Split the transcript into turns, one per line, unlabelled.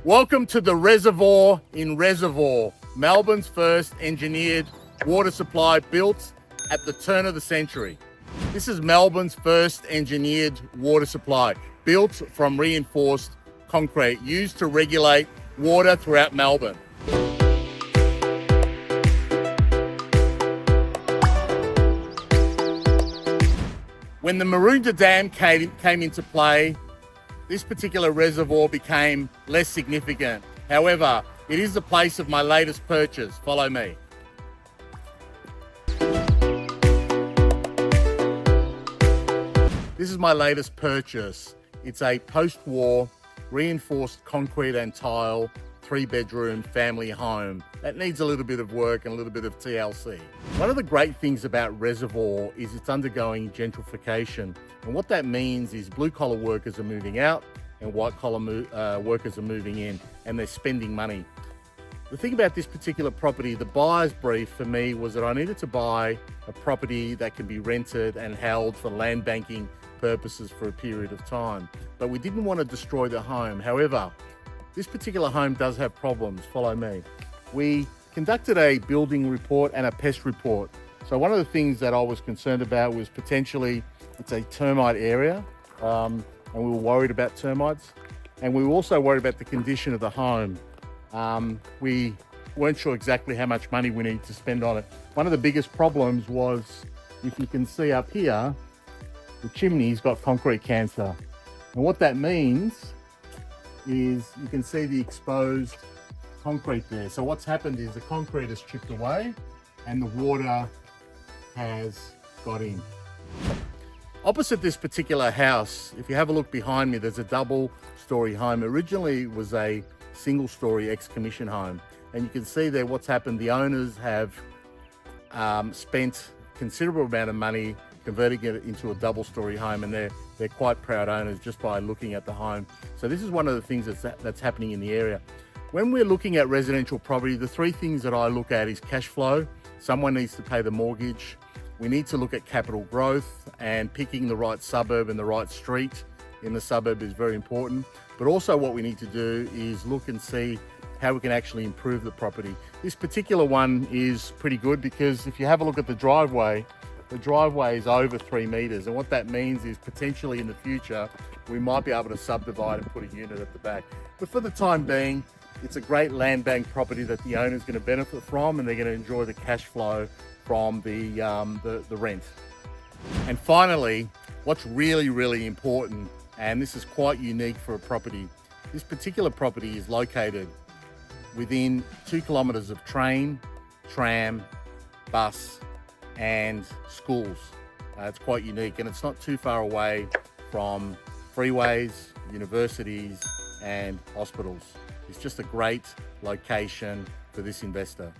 Welcome to the Reservoir in Reservoir, Melbourne's first engineered water supply built at the turn of the century. This is Melbourne's first engineered water supply built from reinforced concrete used to regulate water throughout Melbourne. When the Maroondah Dam came into play, this particular reservoir became less significant. However, it is the place of my latest purchase. Follow me. This is my latest purchase. It's a post-war reinforced concrete and tile 3-bedroom family home that needs a little bit of work and a little bit of TLC. One of the great things about Reservoir is it's undergoing gentrification. And what that means is blue-collar workers are moving out and white-collar workers are moving in, and they're spending money. The thing about this particular property, the buyer's brief for me was that I needed to buy a property that can be rented and held for land banking purposes for a period of time. But we didn't want to destroy the home. However, this particular home does have problems. Follow me. We conducted a building report and a pest report. So one of the things that I was concerned about was potentially it's a termite area, and we were worried about termites. And we were also worried about the condition of the home. We weren't sure exactly how much money we needed to spend on it. One of the biggest problems was, if you can see up here, the chimney's got concrete cancer. And what that means is you can see the exposed concrete there. So what's happened is the concrete has chipped away and the water has got in. Opposite this particular house, if you have a look behind me, there's a double-story home. Originally it was a single-story ex-commission home. And you can see there what's happened. The owners have spent a considerable amount of money converting it into a double-story home, and they're quite proud owners just by looking at the home. So this is one of the things that's happening in the area. When we're looking at residential property, the three things that I look at is cash flow. Someone needs to pay the mortgage. We need to look at capital growth, and picking the right suburb and the right street in the suburb is very important. But also what we need to do is look and see how we can actually improve the property. This particular one is pretty good because if you have a look at the driveway is over 3 meters. And what that means is potentially in the future, we might be able to subdivide and put a unit at the back. But for the time being, it's a great land bank property that the owner's going to benefit from, and they're going to enjoy the cash flow from the rent. And finally, what's really, really important, and this is quite unique for a property, this particular property is located within 2 kilometers of train, tram, bus, and schools. It's quite unique, and it's not too far away from freeways, universities, and hospitals. It's just a great location for this investor.